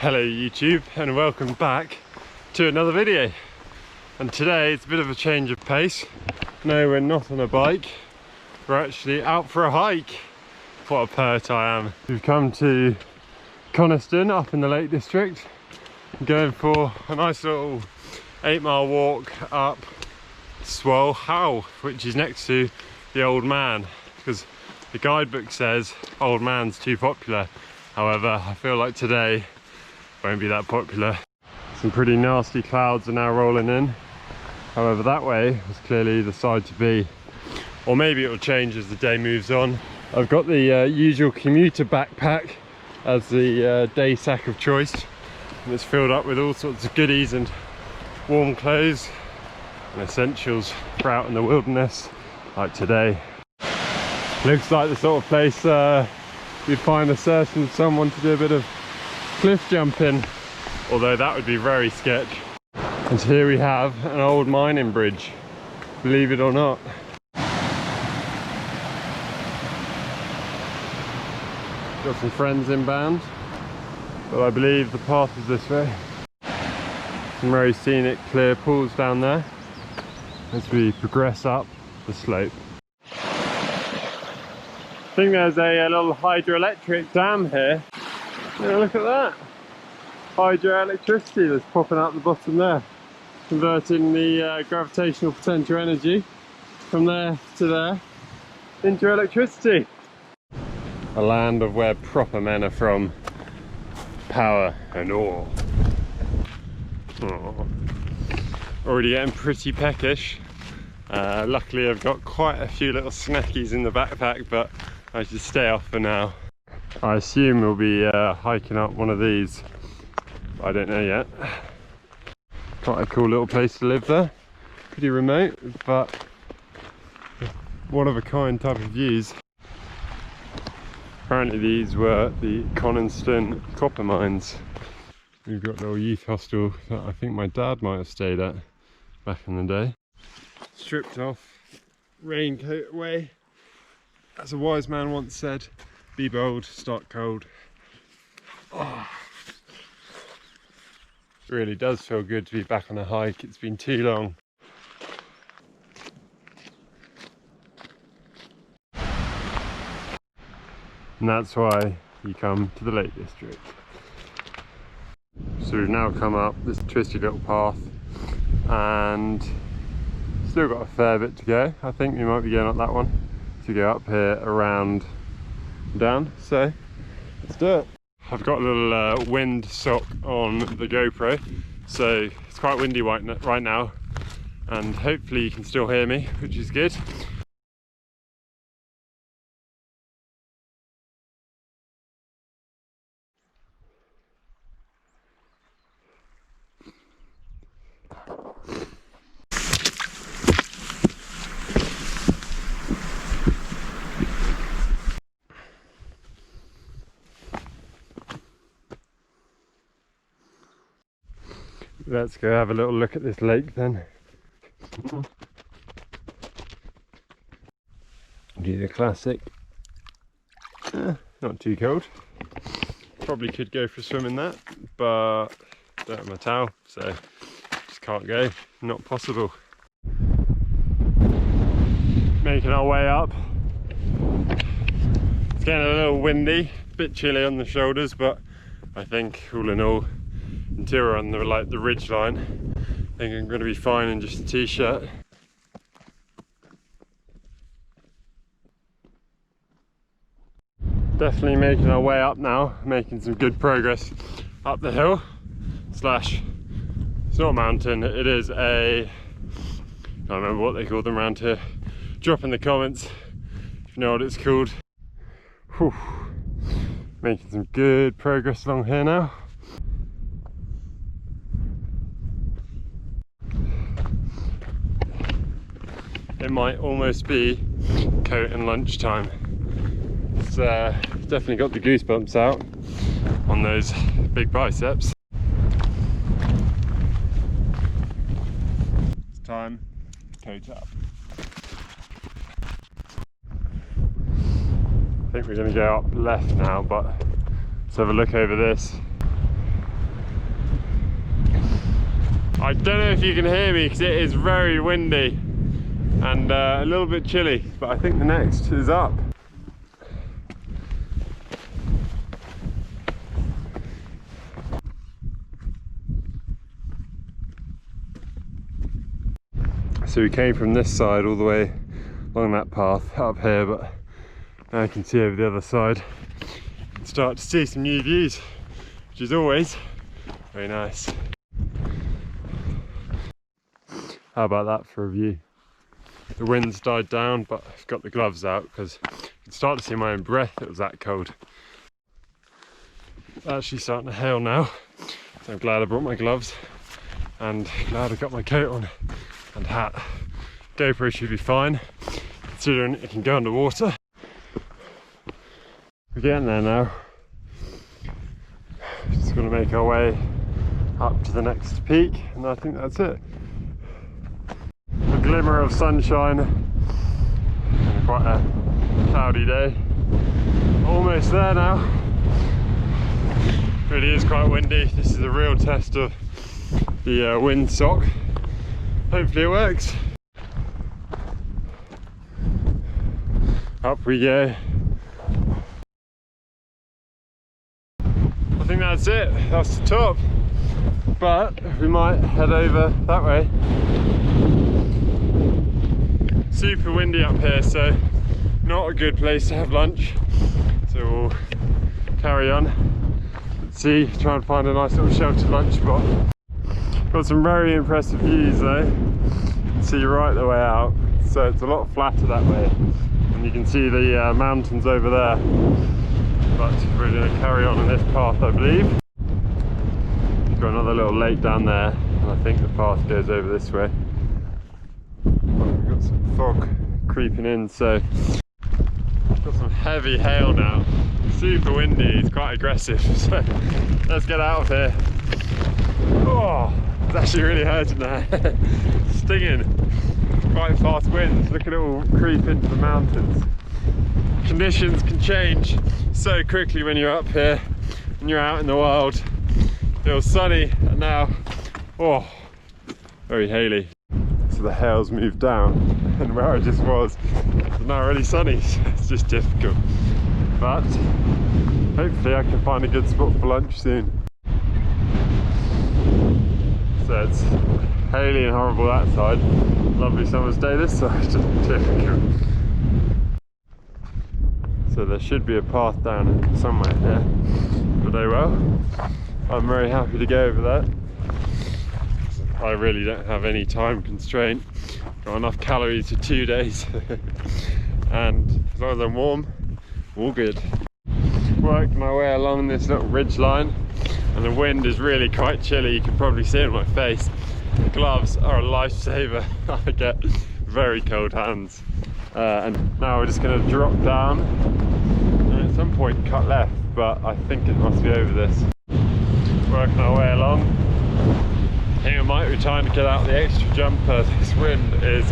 Hello YouTube, and welcome back to another video. And today it's a bit of a change of pace. No, we're not on a bike, we're actually out for a hike. What a pert I am. We've come to Coniston up in the Lake District. I'm going for a nice little 8-mile walk up Swell Howe, which is next to the Old Man, because the guidebook says Old Man's too popular. However, I feel like today won't be that popular. Some pretty nasty clouds are now rolling in. However, that way was clearly the side to be. Or maybe it will change as the day moves on. I've got the usual commuter backpack as the day sack of choice. And it's filled up with all sorts of goodies and warm clothes and essentials for out in the wilderness like today. Looks like the sort of place you'd find a certain someone to do a bit of cliff jumping, although that would be very sketch. And here we have an old mining bridge, believe it or not. Got some friends inbound, but I believe the path is this way. Some very scenic clear pools down there as we progress up the slope. I think there's a little hydroelectric dam here. Yeah, look at that. Hydroelectricity that's popping out the bottom there. Converting the gravitational potential energy from there to there into electricity. A land of where proper men are from. Power and awe. Oh. Already getting pretty peckish. Luckily I've got quite a few little snackies in the backpack, but I should stay off for now. I assume we'll be hiking up one of these. I don't know yet. Quite a cool little place to live there. Pretty remote, but one of a kind type of views. Apparently these were the Coniston copper mines. We've got a little youth hostel that I think my dad might have stayed at back in the day. Stripped off, raincoat away. As a wise man once said, be bold, start cold. Oh. It really does feel good to be back on a hike. It's been too long. And that's why you come to the Lake District. So we've now come up this twisty little path and still got a fair bit to go. I think we might be going up that one to go up here around down. So let's do it. I've got a little wind sock on the GoPro, so it's quite windy right now, and hopefully you can still hear me, which is good. Let's go have a little look at this lake then. Do the classic. Not too cold. Probably could go for a swim in that, but don't have my towel, so just can't go. Not possible. Making our way up. It's getting a little windy, a bit chilly on the shoulders, but I think all in all, until we're on the ridge line, I think I'm going to be fine in just a t-shirt. Definitely making our way up now, making some good progress up the hill. Slash, it's not a mountain, it is a, I can't remember what they call them around here. Drop in the comments if you know what it's called. Whew. Making some good progress along here now. It might almost be coat and lunchtime. It's definitely got the goosebumps out on those big biceps. It's time to coat up. I think we're going to go up left now, but let's have a look over this. I don't know if you can hear me because it is very windy and a little bit chilly, but I think the next is up. So we came from this side all the way along that path up here, but now I can see over the other side and start to see some new views, which is always very nice. How about that for a view? The wind's died down, but I've got the gloves out because I can start to see my own breath. It was that cold. It's actually starting to hail now, so I'm glad I brought my gloves and glad I got my coat on and hat. GoPro should be fine, considering it can go underwater. We're getting there now. Just going to make our way up to the next peak, and I think that's it. A glimmer of sunshine and quite a cloudy day. Almost there now. Really is quite windy. This is a real test of the wind sock. Hopefully it works. Up we go. I think that's it. That's the top. But we might head over that way. Super windy up here, so not a good place to have lunch. So we'll carry on. Let's see, try and find a nice little sheltered lunch spot. Got some very impressive views though. You can see right the way out. So it's a lot flatter that way. And you can see the mountains over there. But we're going to carry on this path, I believe. We've got another little lake down there, and I think the path goes over this way. We've got some fog creeping in, so we've got some heavy hail now. Super windy, it's quite aggressive, so let's get out of here. Oh, it's actually really hurting there. Stinging. Quite fast winds, look at it all creep into the mountains. Conditions can change so quickly when you're up here and you're out in the wild. It feels sunny, and now, oh, very haily. So the hail's moved down, and where I just was, it's now really sunny, so it's just difficult. But hopefully I can find a good spot for lunch soon. So it's haily and horrible that side. Lovely summer's day this side, just difficult. So there should be a path down somewhere here, but oh well. I'm very happy to go over that. I really don't have any time constraint. Got enough calories for 2 days. And as long as I'm warm, all good. Worked my way along this little ridge line, and the wind is really quite chilly. You can probably see it on my face. The gloves are a lifesaver. I get very cold hands. And now we're just going to drop down and at some point cut left, but I think it must be over this. Working our way along. I think I might be trying to get out the extra jumper. This wind is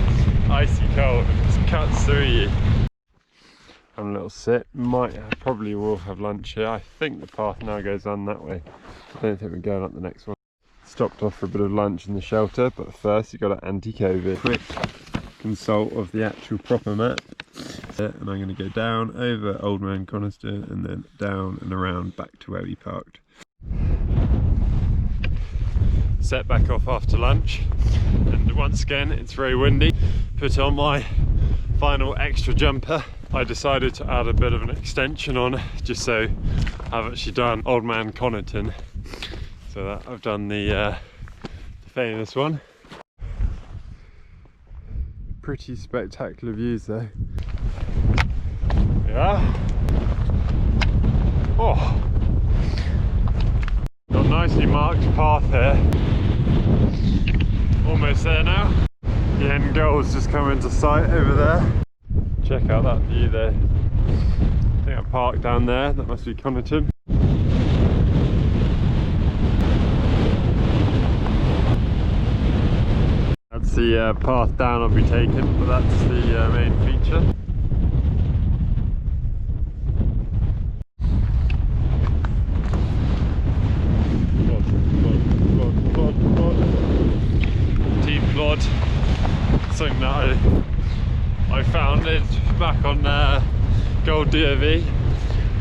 icy cold and it just cuts through you. Having a little sit. Probably will have lunch here. I think the path now goes on that way. I don't think we're going up the next one. Stopped off for a bit of lunch in the shelter, but first you've got an anti-COVID. Quick consult of the actual proper map. And I'm going to go down over Old Man Coniston and then down and around back to where we parked. Set back off after lunch, and once again it's very windy. Put on my final extra jumper. I decided to add a bit of an extension on, just so I've actually done Old Man Coniston, so that I've done the famous one. Pretty spectacular views though. Yeah. Oh, got a nicely marked path here. Almost there now. The end goal's just come into sight over there. Check out that view there. I think I parked down there. That must be Coniston. That's the path down I'll be taking, but that's the main feature. something that I founded back on Gold DOV,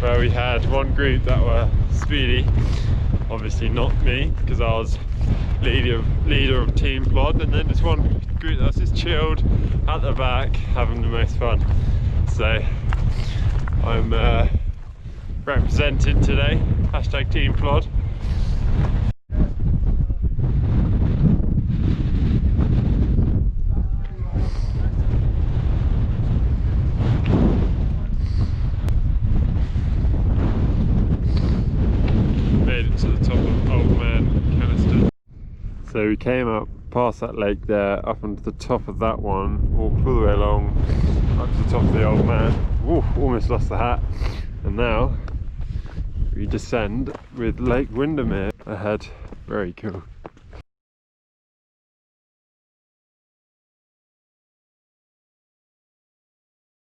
where we had one group that were speedy, obviously not me because I was leader of Team Plod, and then this one group that's just chilled at the back having the most fun. So I'm representing today, hashtag Team Plod. Made it to the top of Old Man Coniston. So we came up past that lake there, up onto the top of that one, walked all the way along up to the top of the Old Man. Ooh, almost lost the hat. And now we descend with Lake Windermere ahead. Very cool.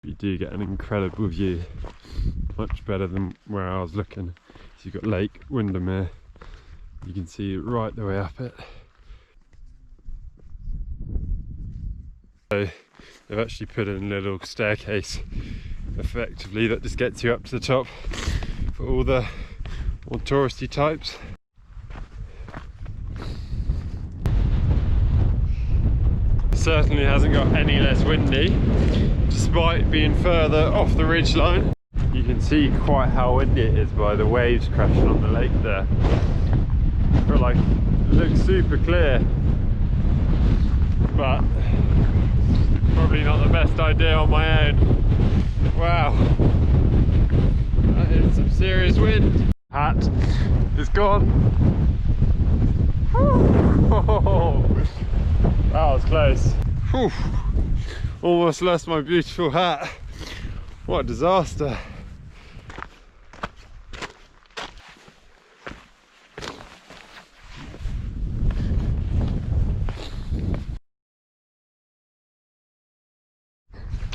You do get an incredible view, much better than where I was looking. So you've got Lake Windermere, you can see right the way up it. So they've actually put in a little staircase effectively that just gets you up to the top for all the more touristy types. Certainly hasn't got any less windy despite being further off the ridge line. You can see quite how windy it is by the waves crashing on the lake there. But like, it looks super clear, but probably not the best idea on my own. Wow, that is some serious wind. Hat is gone. Oh, that was close. Whew. Almost lost my beautiful hat. What a disaster.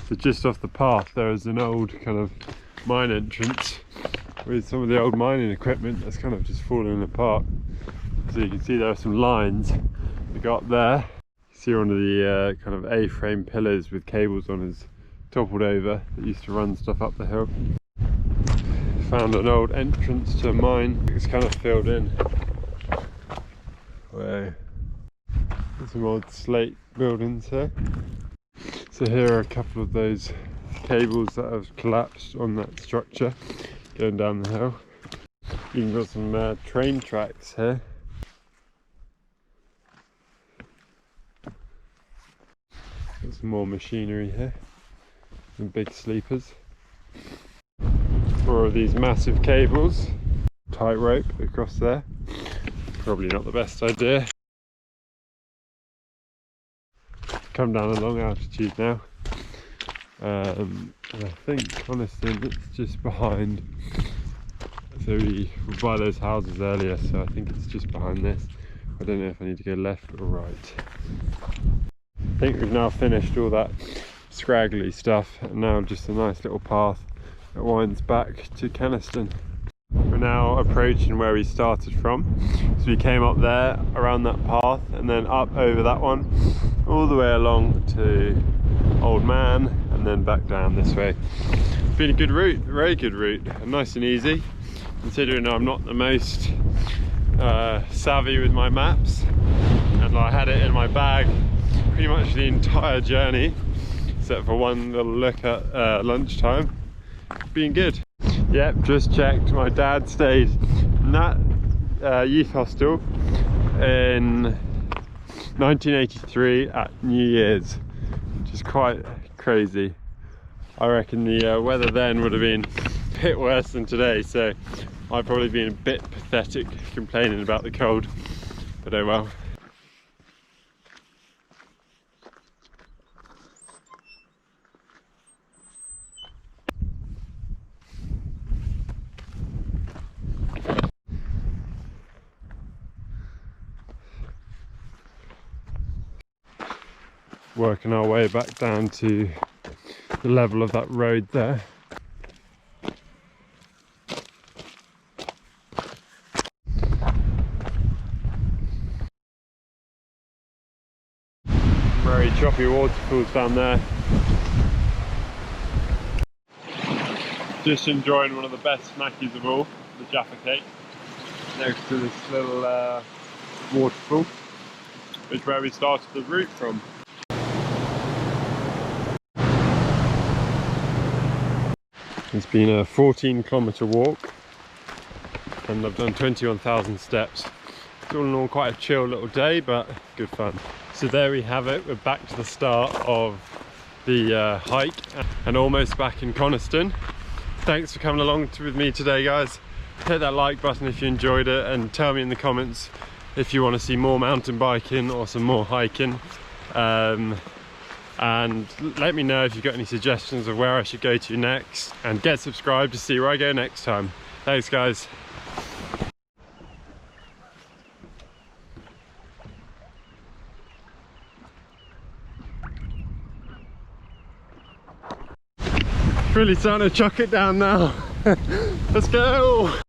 So just off the path there is an old kind of mine entrance with some of the old mining equipment that's kind of just falling apart. So you can see there are some lines that go up there. You see one of the kind of A-frame pillars with cables on is toppled over that used to run stuff up the hill. Found an old entrance to a mine. It's kind of filled in. Where there's some old slate buildings here. So here are a couple of those cables that have collapsed on that structure going down the hill. You've got some train tracks here. Got some more machinery here, some big sleepers. More of these massive cables, tightrope across there. Probably not the best idea. Come down a long altitude now. And I think Coniston, it's just behind. So we were by those houses earlier, so I think it's just behind this. I don't know if I need to go left or right. I think we've now finished all that scraggly stuff, and now just a nice little path that winds back to Coniston. We're now approaching where we started from. So we came up there, around that path, and then up over that one, all the way along to Old Man, and then back down this way. It's been a good route, a very good route, and nice and easy, considering I'm not the most savvy with my maps, and I had it in my bag pretty much the entire journey, except for one little look at lunchtime. Been good. Yep, just checked. My dad stayed in that youth hostel in 1983 at New Year's, which is quite crazy. I reckon the weather then would have been a bit worse than today, so I've probably been a bit pathetic complaining about the cold, but oh well. Working our way back down to the level of that road there. Very very choppy waterfalls down there. Just enjoying one of the best snackies of all, the Jaffa cake, next to this little waterfall, which is where we started the route from. It's been a 14-kilometre walk and I've done 21,000 steps. It's all in all quite a chill little day, but good fun. So there we have it, we're back to the start of the hike and almost back in Coniston. Thanks for coming along with me today, guys. Hit that like button if you enjoyed it, and tell me in the comments if you want to see more mountain biking or some more hiking. And let me know if you've got any suggestions of where I should go to next, and get subscribed to see where I go next time. Thanks, guys. Really starting to chuck it down now. Let's go.